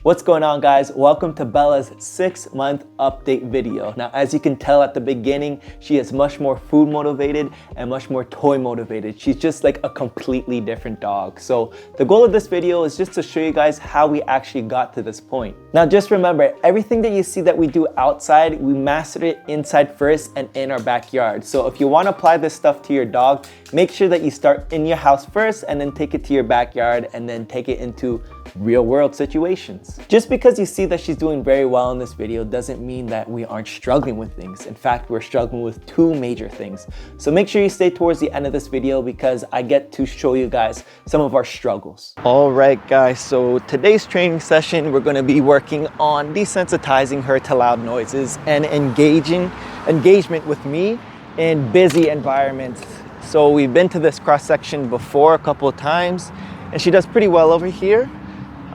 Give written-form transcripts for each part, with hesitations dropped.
What's going on, guys? Welcome to Bella's 6-month update video. Now, as you can tell at the beginning, she is much more food motivated and much more toy motivated. She's just like a completely different dog. So the goal of this video is just to show you guys how we actually got to this point. Now, just remember, everything that you see that we do outside, we mastered it inside first and in our backyard. So if you want to apply this stuff to your dog, make sure that you start in your house first and then take it to your backyard and then take it into real world situations. Just because you see that she's doing very well in this video doesn't mean that we aren't struggling with things. In fact, we're struggling with two major things. So make sure you stay towards the end of this video because I get to show you guys some of our struggles. All right, guys, so today's training session, we're going to be working on desensitizing her to loud noises and engagement with me in busy environments. So we've been to this cross section before a couple of times and she does pretty well over here.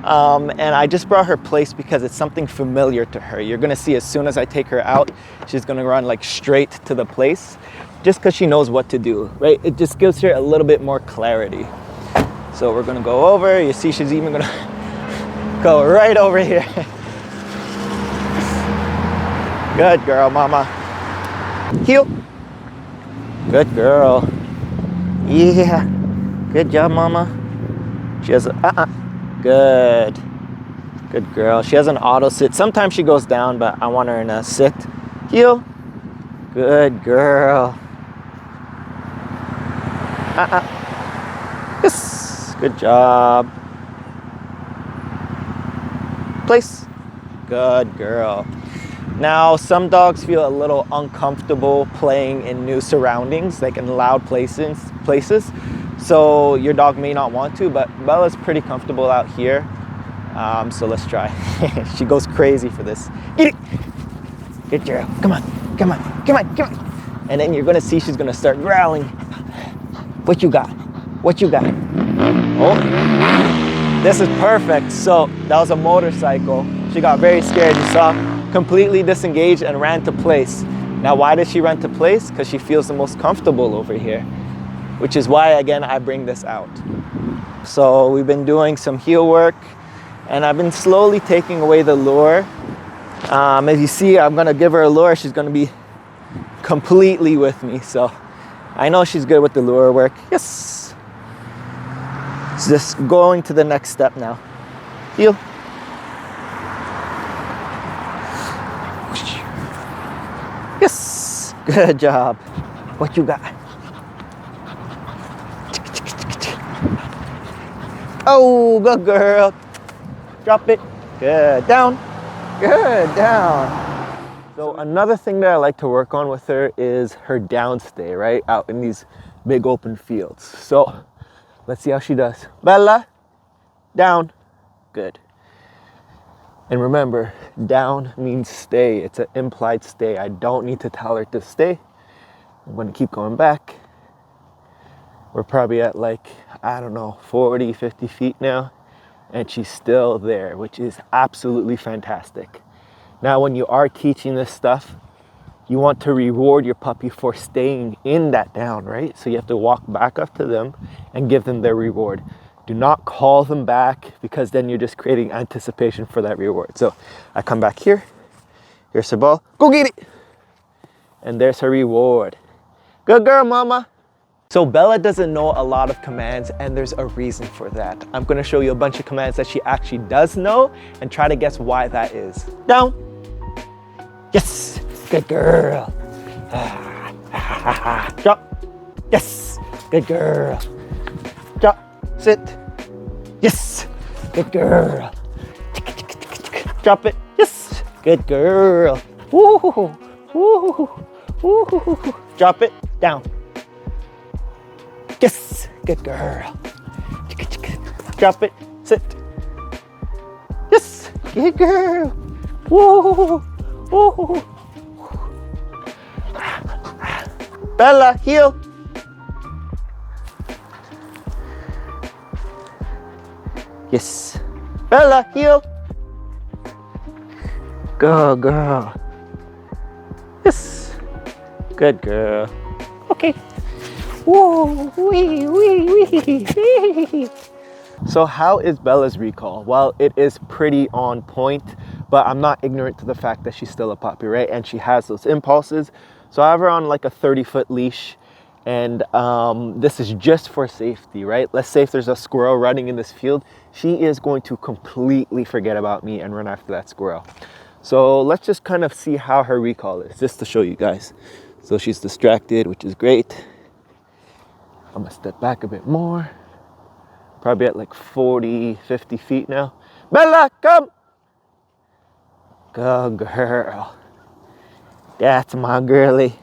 And I just brought her place because it's something familiar to her. You're gonna see as soon as I take her out, she's gonna run like straight to the place just because she knows what to do, right? It just gives her a little bit more clarity. So we're gonna go over. You see she's even gonna go right over here. Good girl, mama. Heel. Good girl. Yeah. Good job, mama. She has a Good. Good girl. She has an auto sit. Sometimes she goes down, but I want her in a sit. Heel. Good girl. Yes. Good job. Place. Good girl. Now, some dogs feel a little uncomfortable playing in new surroundings, like in loud places. So your dog may not want to, but Bella's pretty comfortable out here. So let's try. She goes crazy for this. Eat it. Good girl. Come on, come on, come on, come on. And then you're gonna see she's gonna start growling. What you got? What you got? Oh, this is perfect. So that was a motorcycle. She got very scared, you saw, completely disengaged and ran to place. Now, why did she run to place? Because she feels the most comfortable over here, which is why, again, I bring this out. So we've been doing some heel work and I've been slowly taking away the lure. As you see, I'm gonna give her a lure. She's gonna be completely with me. So I know she's good with the lure work. Yes. It's just going to the next step now. Heel. Yes. Good job. What you got? Oh, good girl. Drop it. Good. Down. Good. Down. So another thing that I like to work on with her is her downstay, right? Out in these big open fields. So let's see how she does. Bella. Down. Good. And remember, down means stay. It's an implied stay. I don't need to tell her to stay. I'm going to keep going back. We're probably at like, I don't know, 40, 50 feet now. And she's still there, which is absolutely fantastic. Now, when you are teaching this stuff, you want to reward your puppy for staying in that down, right? So you have to walk back up to them and give them their reward. Do not call them back because then you're just creating anticipation for that reward. So I come back here. Here's her ball. Go get it. And there's her reward. Good girl, mama. So Bella doesn't know a lot of commands and there's a reason for that. I'm gonna show you a bunch of commands that she actually does know and try to guess why that is. Down. Yes. Good girl. Drop. Yes. Good girl. Drop. Sit. Yes. Good girl. Drop it. Yes. Good girl. Woo. Woo. Woo. Drop it. Down. Yes. Good girl. Drop it. Sit. Yes. Good girl. Woo. Woo. Bella, heel. Yes. Bella, heel. Go, girl. Yes. Good girl. Okay. Whoa, wee, wee, wee, wee. So how is Bella's recall? Well, it is pretty on point, but I'm not ignorant to the fact that she's still a puppy, right? And she has those impulses. So I have her on like a 30-foot leash, and this is just for safety, right? Let's say if there's a squirrel running in this field, she is going to completely forget about me and run after that squirrel. So let's just kind of see how her recall is, just to show you guys. So she's distracted, which is great. I'm gonna step back a bit more. Probably at like 40, 50 feet now. Bella, come! Good girl. That's my girly.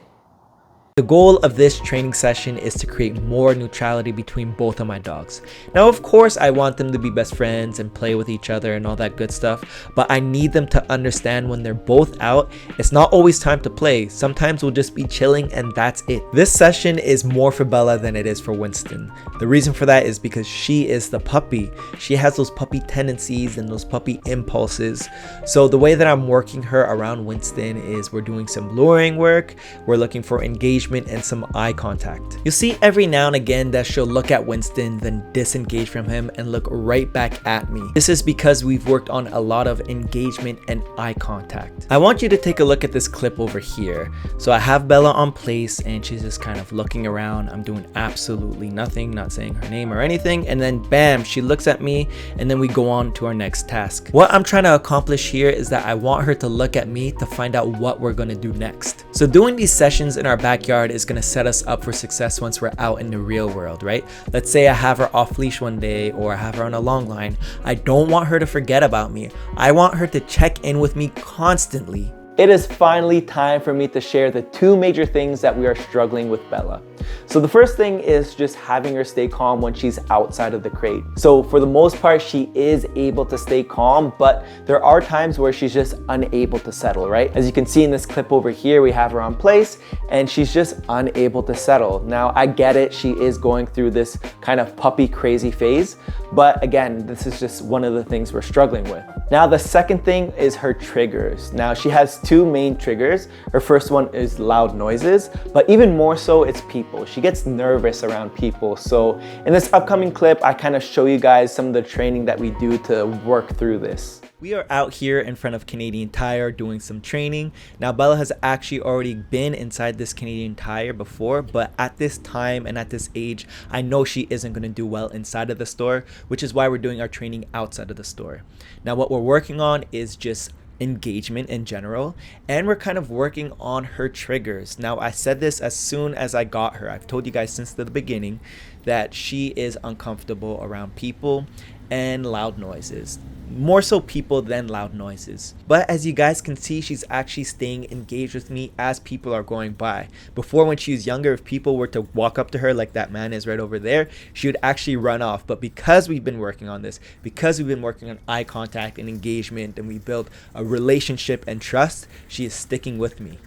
The goal of this training session is to create more neutrality between both of my dogs. Now, of course, I want them to be best friends and play with each other and all that good stuff, but I need them to understand when they're both out, it's not always time to play. Sometimes we'll just be chilling and that's it. This session is more for Bella than it is for Winston. The reason for that is because she is the puppy. She has those puppy tendencies and those puppy impulses. So the way that I'm working her around Winston is we're doing some luring work, we're looking for engagement and some eye contact. You'll see every now and again that she'll look at Winston, then disengage from him and look right back at me. This is because we've worked on a lot of engagement and eye contact. I want you to take a look at this clip over here. So I have Bella on place and she's just kind of looking around. I'm doing absolutely nothing, not saying her name or anything, and then bam, she looks at me and then we go on to our next task. What I'm trying to accomplish here is that I want her to look at me to find out what we're gonna do next. So doing these sessions in our backyard is going to set us up for success once we're out in the real world, right? Let's say I have her off leash one day or I have her on a long line. I don't want her to forget about me. I want her to check in with me constantly. It is finally time for me to share the two major things that we are struggling with Bella. So the first thing is just having her stay calm when she's outside of the crate. So for the most part, she is able to stay calm, but there are times where she's just unable to settle, right? As you can see in this clip over here, we have her on place and she's just unable to settle. Now I get it, she is going through this kind of puppy crazy phase, but again, this is just one of the things we're struggling with. Now the second thing is her triggers. Now she has two main triggers. Her first one is loud noises, but even more so it's people. She gets nervous around people. So in this upcoming clip, I kind of show you guys some of the training that we do to work through this. We are out here in front of Canadian Tire doing some training. Now Bella has actually already been inside this Canadian Tire before, but at this time and at this age, I know she isn't going to do well inside of the store, which is why we're doing our training outside of the store. Now what we're working on is just engagement in general, and we're kind of working on her triggers. Now I said this as soon as I got her. I've told you guys since the beginning that she is uncomfortable around people and loud noises. More so people than loud noises. But as you guys can see, she's actually staying engaged with me as people are going by. Before, when she was younger, if people were to walk up to her like that man is right over there, she would actually run off. But because we've been working on this, because we've been working on eye contact and engagement, and we built a relationship and trust, she is sticking with me.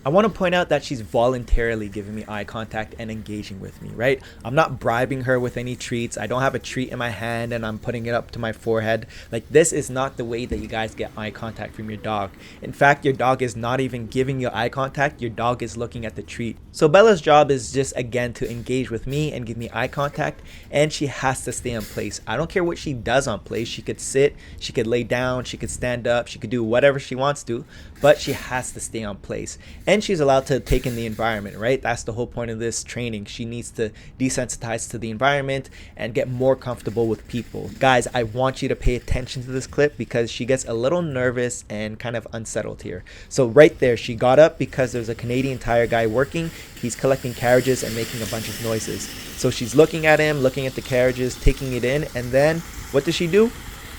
I want to point out that she's voluntarily giving me eye contact and engaging with me, right? I'm not bribing her with any treats. I don't have a treat in my hand and I'm putting it up to my forehead. Like, this is not the way that you guys get eye contact from your dog. In fact, your dog is not even giving you eye contact. Your dog is looking at the treat. So Bella's job is just, again, to engage with me and give me eye contact, and she has to stay in place. I don't care what she does on place. She could sit, she could lay down, she could stand up, she could do whatever she wants to, but she has to stay on place. And she's allowed to take in the environment, right? That's the whole point of this training. She needs to desensitize to the environment and get more comfortable with people. Guys, I want you to pay attention to this clip because she gets a little nervous and kind of unsettled here. So right there, she got up because there's a Canadian Tire guy working. He's collecting carriages and making a bunch of noises. So she's looking at him, looking at the carriages, taking it in, and then what does she do?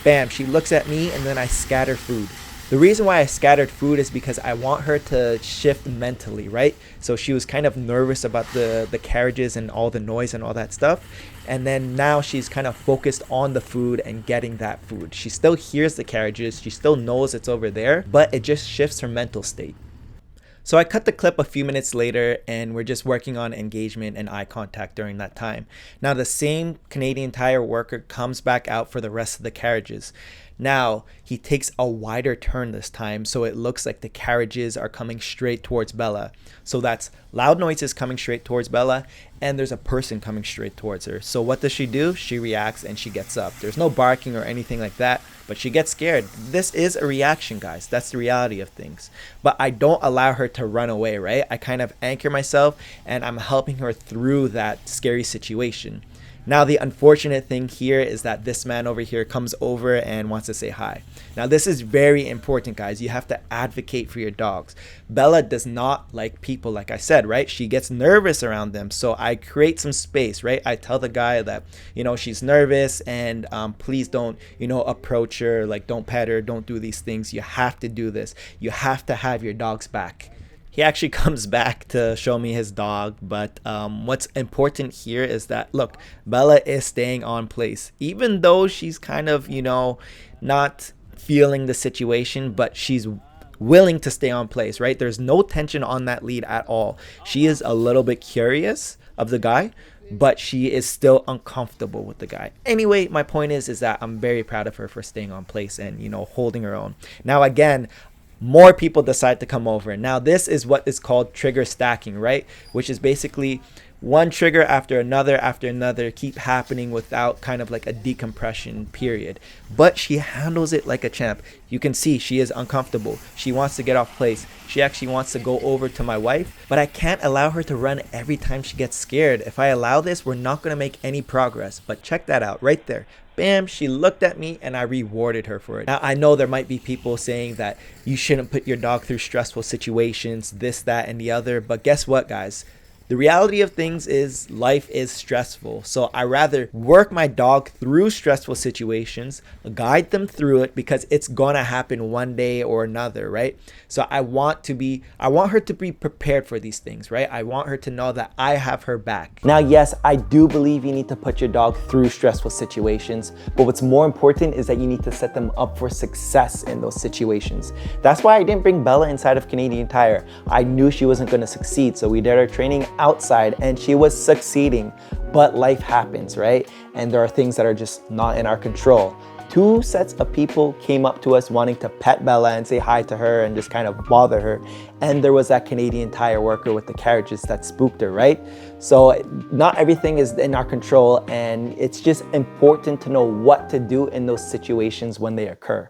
Bam, she looks at me, and then I scatter food. The reason why I scattered food is because I want her to shift mentally, right? So she was kind of nervous about the carriages and all the noise and all that stuff. And then now she's kind of focused on the food and getting that food. She still hears the carriages. She still knows it's over there, but it just shifts her mental state. So I cut the clip a few minutes later, and we're just working on engagement and eye contact during that time. Now the same Canadian Tire worker comes back out for the rest of the carriages. Now he takes a wider turn this time, so it looks like the carriages are coming straight towards Bella. So that's loud noises coming straight towards Bella, and there's a person coming straight towards her. So what does she do? She reacts and she gets up. There's no barking or anything like that, but she gets scared. This is a reaction, guys. That's the reality of things. But I don't allow her to run away, right? I kind of anchor myself and I'm helping her through that scary situation. Now, the unfortunate thing here is that this man over here comes over and wants to say hi. Now, this is very important, guys. You have to advocate for your dogs. Bella does not like people, like I said, right? She gets nervous around them. So I create some space, right? I tell the guy that, she's nervous and please don't, approach her. Like, don't pet her. Don't do these things. You have to do this. You have to have your dog's back. He actually comes back to show me his dog, but what's important here is that, look, Bella is staying on place. Even though she's kind of, not feeling the situation, but she's willing to stay on place, right? There's no tension on that lead at all. She is a little bit curious of the guy, but she is still uncomfortable with the guy. Anyway, my point is that I'm very proud of her for staying on place and, holding her own. Now, again, more people decide to come over. Now, this is what is called trigger stacking, right? Which is basically one trigger after another keep happening without kind of like a decompression period. But she handles it like a champ. You can see she is uncomfortable. She wants to get off place. She actually wants to go over to my wife, but I can't allow her to run every time she gets scared. If I allow this, we're not going to make any progress. But check that out right there. Bam, she looked at me and I rewarded her for it. Now, I know there might be people saying that you shouldn't put your dog through stressful situations, this, that, and the other. But guess what, guys? The reality of things is life is stressful. So I rather work my dog through stressful situations, guide them through it because it's gonna happen one day or another, right? So I want her to be prepared for these things, right? I want her to know that I have her back. Now, yes, I do believe you need to put your dog through stressful situations, but what's more important is that you need to set them up for success in those situations. That's why I didn't bring Bella inside of Canadian Tire. I knew she wasn't gonna succeed, so we did our training outside and she was succeeding, but life happens, right? And there are things that are just not in our control. 2 sets of people came up to us wanting to pet Bella and say hi to her and just kind of bother her. And there was that Canadian Tire worker with the carriages that spooked her, right? So not everything is in our control, and it's just important to know what to do in those situations when they occur.